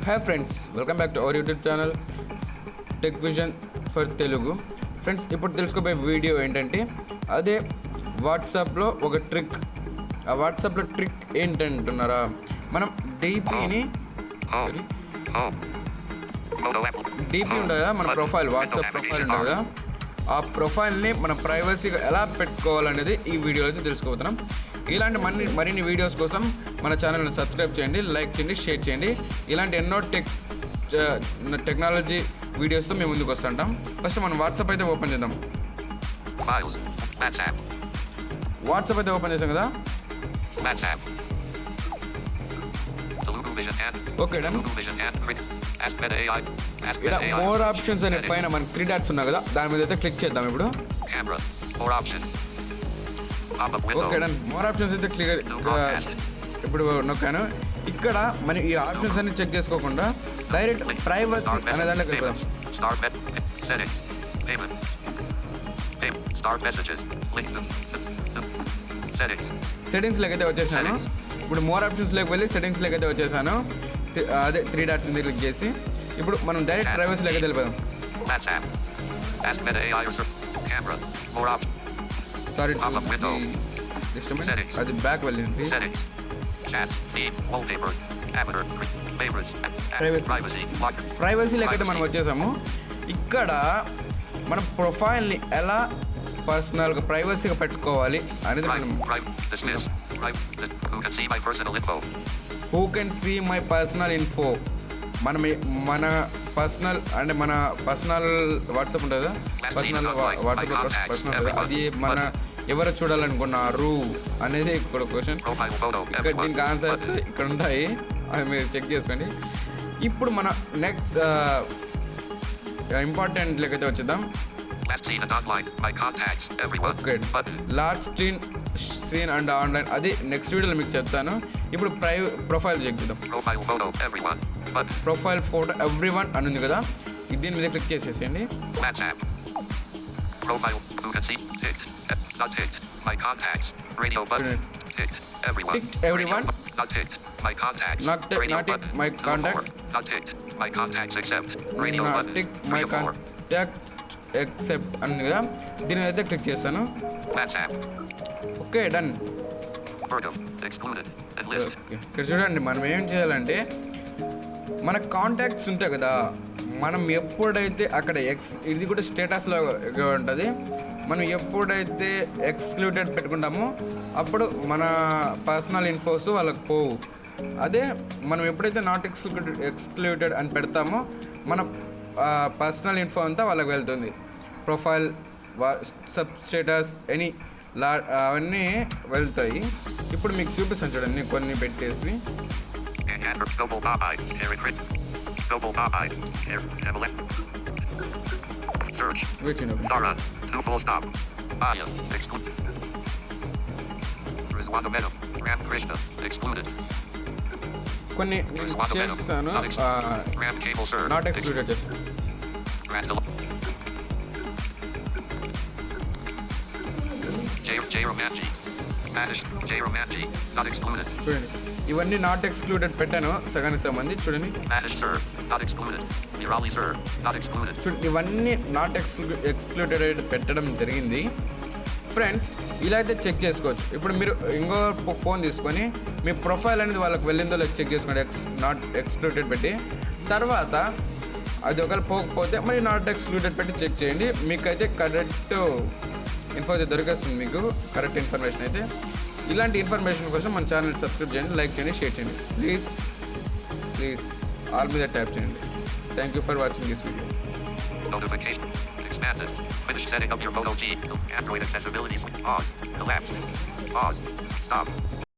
Hi friends, welcome back to our YouTube channel tech vision for Telugu. Friends, ఇప్పుడు తెలుసుకోబోయే video ఏంటంటే అదే వాట్సాప్లో ఒక ట్రిక్. ఆ వాట్సాప్లో ట్రిక్ ఏంటంటున్నారా, మనం డీపీ ఉంటుంది కదా, మన ప్రొఫైల్, వాట్సాప్ ప్రొఫైల్ ఉంటుంది కదా, ఆ ప్రొఫైల్ని మనం ప్రైవసీగా ఎలా పెట్టుకోవాలనేది ఈ వీడియోలో అయితే తెలుసుకోబోతున్నాం. ఇలాంటి మరిన్ని వీడియోస్ కోసం మన ఛానల్ని సబ్స్క్రైబ్ చేయండి, లైక్ చేయండి, షేర్ చేయండి. ఇలాంటి ఎన్నో టెక్నాలజీ వీడియోస్తో మేము ముందుకు వస్తుంటాం. ఫస్ట్ మనం వాట్సాప్ అయితే ఓపెన్ చేద్దాం. వాట్సాప్ అయితే ఓపెన్ చేసాం కదా. Okay done. ఇక్కడ మోర్ ఆప్షన్స్ అనే పైన మనకి 3 డాట్స్ ఉన్నాయి కదా, దాని మీద అయితే క్లిక్ చేద్దాం. ఇప్పుడు ఓకే డన్. మోర్ ఆప్షన్స్ అయితే క్లియర్ ఇప్పుడు నొక్కాను. ఇక్కడ మనం ఈ ఆప్షన్స్ అన్ని చెక్ చేసుకోకుండా డైరెక్ట్ ప్రైవసీ అనే దాంట్లోకి వెళ్ళిపోదాం. సెట్టింగ్స్ లేకైతే వచ్చేసాను. ఇప్పుడు మోర్ ఆప్షన్స్ లేక వెళ్ళి సెట్టింగ్స్ లేకైతే వచ్చేసాను. అదే 3 డాట్స్ మీద క్లిక్ చేసి ఇప్పుడు మనం డైరెక్ట్ ప్రైవసీ లేకైతే వెళ్ళిపోదాం. సారీ, అది బ్యాక్ వెళ్ళింది. ప్రైవసీ లేకైతే మనం వచ్చేసాము. ఇక్కడ మన ప్రొఫైల్ని ఎలా పర్సనల్గా ప్రైవసీగా పెట్టుకోవాలి అనేది మనం who can see my personal info. మన పర్సనల్ అంటే మన పర్సనల్ వాట్సాప్ ఉంటుంది కదా, పర్సనల్ వాట్సాప్ పర్సనల్, అది మన ఎవరు చూడాలనుకున్నారు అనేది ఇక్కడ క్వశ్చన్. ఇక్కడ దీనికి ఆన్సర్స్ ఇక్కడ ఉంటాయి, అవి మీరు చెక్ చేసుకోండి. ఇప్పుడు మన నెక్స్ట్ ఇంపార్టెంట్ లెక్కైతే వచ్చేద్దాం. లాస్ట్ సీన్ అండ్ ఆన్లైన్, అది నెక్స్ట్ వీడియోలో మీకు చెప్తాను. ఇప్పుడు ప్రొఫైల్ చెక్ చేద్దాం. ప్రొఫైల్ ఫోటో ఎవ్రీవన్ అని ఉంది కదా, దీని మీద క్లిక్ చేసేసేయండి. Ticked everyone. Not ticked my contacts. Not ticked my contacts. Not ticked my contacts except radio button. Not ticked my contact except అని కదా, దీని మీద అయితే క్లిక్ చేస్తాను. Okay done. ఇక్కడ చూడండి, మనం ఏం చేయాలంటే మన కాంటాక్ట్స్ ఉంటాయి కదా, మనం ఎప్పుడైతే అక్కడ ఇది కూడా స్టేటస్లో ఉంటుంది, మనం ఎప్పుడైతే ఎక్స్క్లూడెడ్ పెట్టుకుంటామో అప్పుడు మన పర్సనల్ ఇన్ఫోస్ వాళ్ళకి పోవు. అదే మనం ఎప్పుడైతే నాట్ ఎక్స్క్లూడెడ్ అని పెడతామో మన పర్సనల్ ఇన్ఫో అంతా వాళ్ళకి వెళ్తుంది. ప్రొఫైల్, సబ్ స్టేటస్, అవన్నీ వెళ్తాయి. ఇప్పుడు మీకు చూపిస్తాను చూడండి, కొన్ని పెట్టేసి. కొన్ని చేస్తాను, నాట్ ఎక్స్క్లూడెడ్ చేస్తాను. చూడండి, ఇవన్నీ నాట్ ఎక్స్క్లూడెడ్ పెట్టాను సగానికి సంబంధించి. చూడండి, ఇవన్నీ నాట్ ఎక్స్క్లూడెడ్ పెట్టడం జరిగింది. ఫ్రెండ్స్, ఇలా అయితే చెక్ చేసుకోవచ్చు. ఇప్పుడు మీరు ఇంకో ఫోన్ తీసుకొని మీ ప్రొఫైల్ అనేది వాళ్ళకి వెళ్ళిందో లేక చెక్ చేసుకోండి, నాట్ ఎక్స్క్లూడెడ్ పెట్టి. తర్వాత అది ఒకవేళ పోకపోతే మరి నాట్ ఎక్స్క్లూడెడ్ పెట్టి చెక్ చేయండి. మీకైతే కరెక్ట్ ఇన్ఫో అయితే దొరికేస్తుంది, మీకు కరెక్ట్ ఇన్ఫర్మేషన్ అయితే. ఇలాంటి ఇన్ఫర్మేషన్ కోసం మన ఛానల్ సబ్స్క్రైబ్ చేయండి, లైక్ చేయండి, షేర్ చేయండి. ప్లీజ్ ఆల్ మీద ట్యాప్ చేయండి. Thank you for watching this video. Notification expanded. Finish setting up your Moto G Android accessibility. Pause. Collapse. Pause. Stop.